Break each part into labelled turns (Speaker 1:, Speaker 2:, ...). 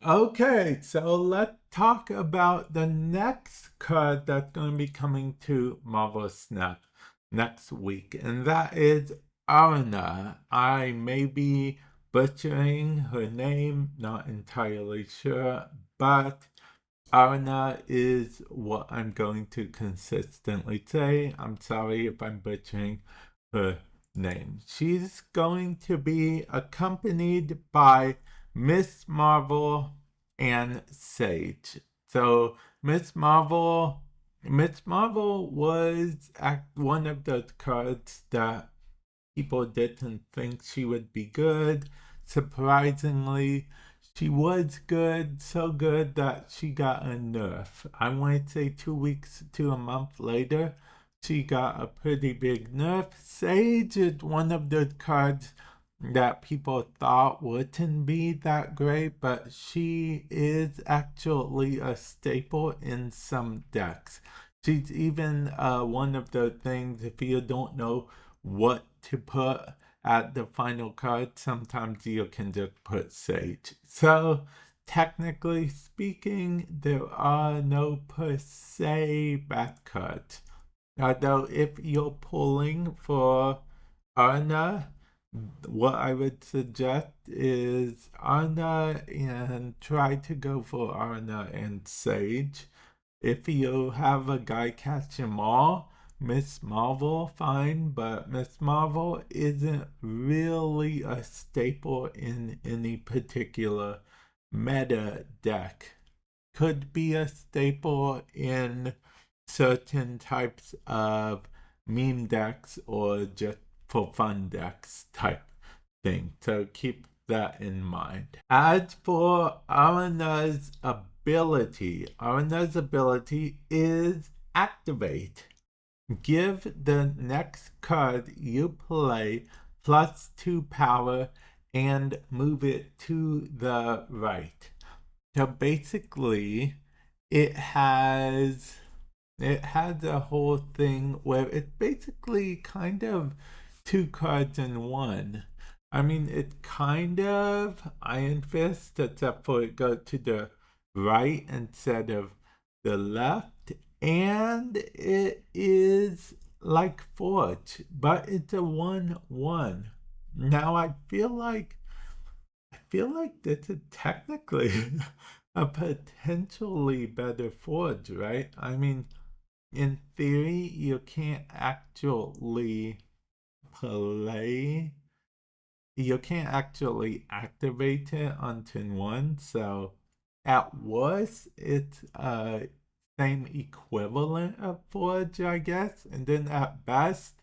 Speaker 1: Okay, so let's talk about the next card that's going to be coming to Marvel Snap next week, and that is Araña. I may be butchering her name, not entirely sure, but Araña is what I'm going to consistently say. I'm sorry if I'm butchering her name. She's going to be accompanied by Miss Marvel and Sage. So Miss Marvel was one of those cards that people didn't think she would be good. Surprisingly, she was good, so good that she got a nerf. I want to say 2 weeks to a month later, she got a pretty big nerf. Sage is one of the cards that people thought wouldn't be that great, but she is actually a staple in some decks. She's even one of the things, if you don't know what to put at the final card, sometimes you can just put Sage. So, technically speaking, there are no per se bad cards. Although, if you're pulling for Arna, what I would suggest is Arna and try to go for Arna and Sage. If you have a guy catch 'em all, Miss Marvel, fine, but Miss Marvel isn't really a staple in any particular meta deck. Could be a staple in certain types of meme decks or just for fun decks type thing. So keep that in mind. As for Araña's ability is activate. Give the next card you play +2 power and move it to the right. So basically, it has a whole thing where it's basically kind of two cards in one. I mean, it's kind of Iron Fist, except for it goes to the right instead of the left, and it is like Forge, but it's a 1/1. Now I feel like this is technically a potentially better Forge, right? I mean, in theory, you can't actually play, you can't actually activate it on turn one, so at worst, it's same equivalent of Forge, I guess, and then at best,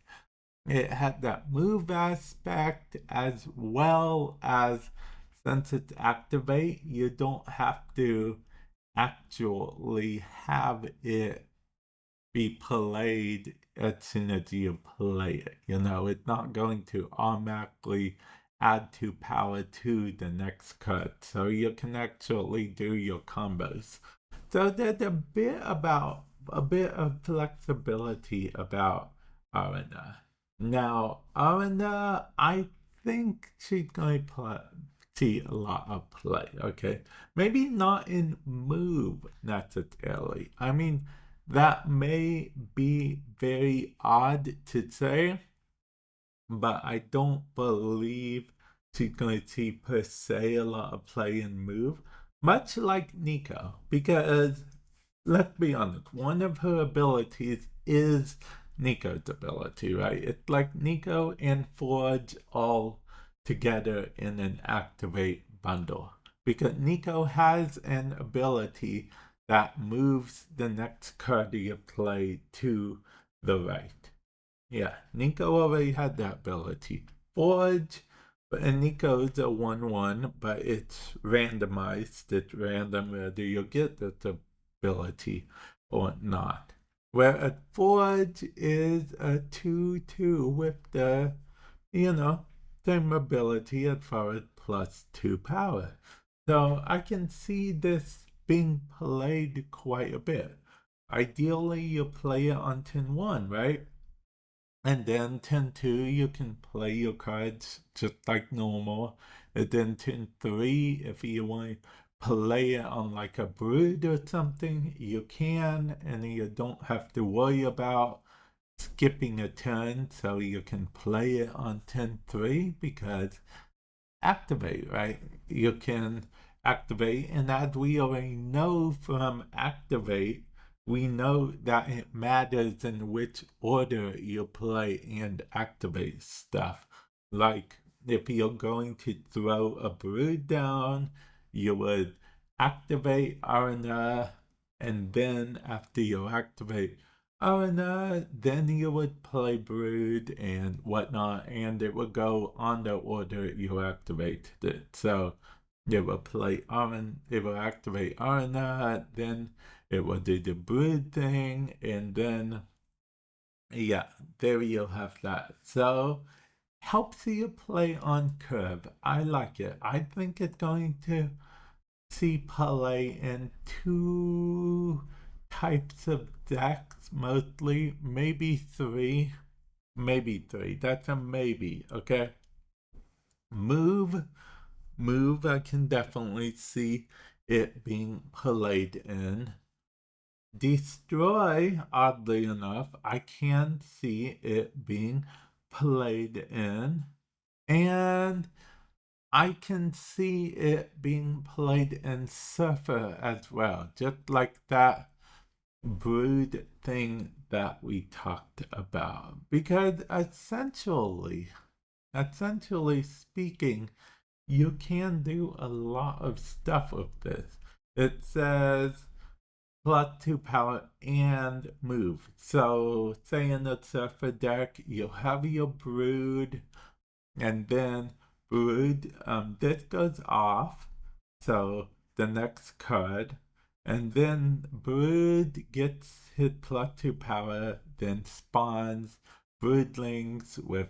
Speaker 1: it had that move aspect as well as since it's activate, you don't have to actually have it be played as soon as you play it. You know, it's not going to automatically add 2 power to the next cut. So you can actually do your combos. So there's a bit of flexibility about Arena. Now, Arena, I think she's going to see a lot of play, okay? Maybe not in move necessarily. I mean, that may be very odd to say, but I don't believe she's going to see per se a lot of play and move, much like Nico, because let's be honest, one of her abilities is Nico's ability, right? It's like Nico and Forge all together in an activate bundle. Because Nico has an ability that moves the next card you play to the right. Yeah, Nico already had that ability. Forge, and Nico's a 1/1, but it's randomized. It's random whether you get this ability or not. Whereas Forge is a 2/2 with the, same ability as far as +2 power. So I can see this being played quite a bit. Ideally, you play it on turn 1, right? And then turn 2, you can play your cards just like normal. And then turn 3, if you want to play it on like a brood or something, you can, and you don't have to worry about skipping a turn, so you can play it on 10-3 because activate, right? You can activate, and as we already know from activate, we know that it matters in which order you play and activate stuff. Like if you're going to throw a brood down, you would activate Araña, and then after you activate Araña, then you would play brood and whatnot, and it would go on the order you activated it. So it will play Araña, it will activate Araña, then it will do the brood thing, and then yeah, there you have that. So helps you play on curve. I like it. I think it's going to see play in two types of decks mostly, maybe three. Maybe three. That's a maybe, okay? Move. Move, I can definitely see it being played in. Destroy, oddly enough, I can see it being played in. And I can see it being played in Surfer as well, just like that brood thing that we talked about. Because essentially speaking, you can do a lot of stuff with this. It says +2 power and move. So say in the Surfer deck, you'll have your brood, and then brood, this goes off, so the next card, and then brood gets his +2 power, then spawns broodlings with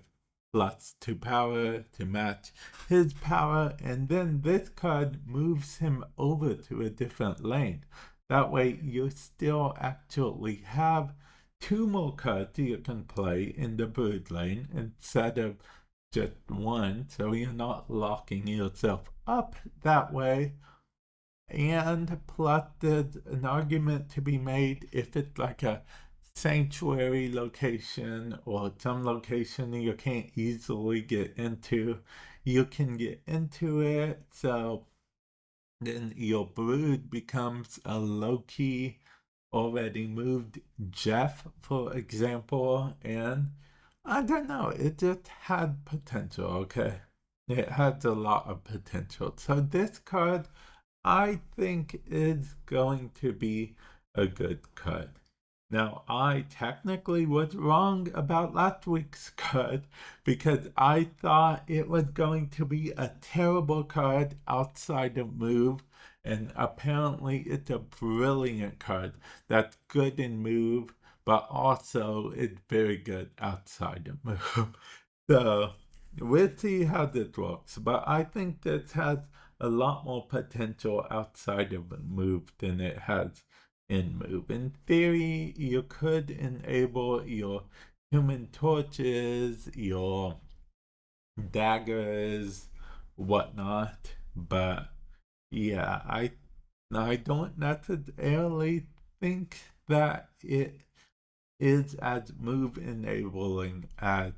Speaker 1: +2 power to match his power, and then this card moves him over to a different lane. That way you still actually have 2 more cards you can play in the brood lane instead of just one, so you're not locking yourself up that way. And plus, there's an argument to be made if it's like a sanctuary location or some location you can't easily get into, you can get into it. So then your brood becomes a low-key already moved Jeff, for example, and I don't know, it just had potential, okay? It has a lot of potential. So this card, I think, is going to be a good card. Now, I technically was wrong about last week's card because I thought it was going to be a terrible card outside of move, and apparently it's a brilliant card that's good in move, but also it's very good outside of move. So we'll see how this works, but I think this has a lot more potential outside of move than it has in move. In theory, you could enable your human torches, your daggers, whatnot, but yeah, I don't necessarily think that it is as move enabling as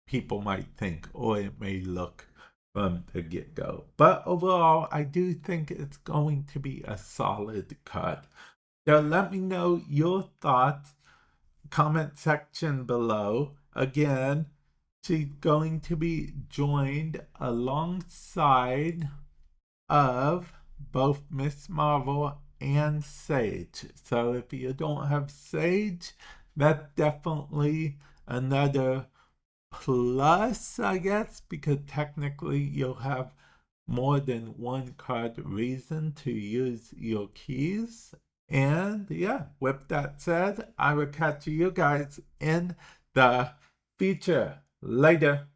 Speaker 1: people might think, or it may look from the get-go. But overall, I do think it's going to be a solid cut. So let me know your thoughts, comment section below. Again, she's going to be joined alongside of both Miss Marvel and Sage. So if you don't have Sage, that's definitely another plus, I guess, because technically you'll have more than one card reason to use your keys. And yeah, with that said, I will catch you guys in the future. Later.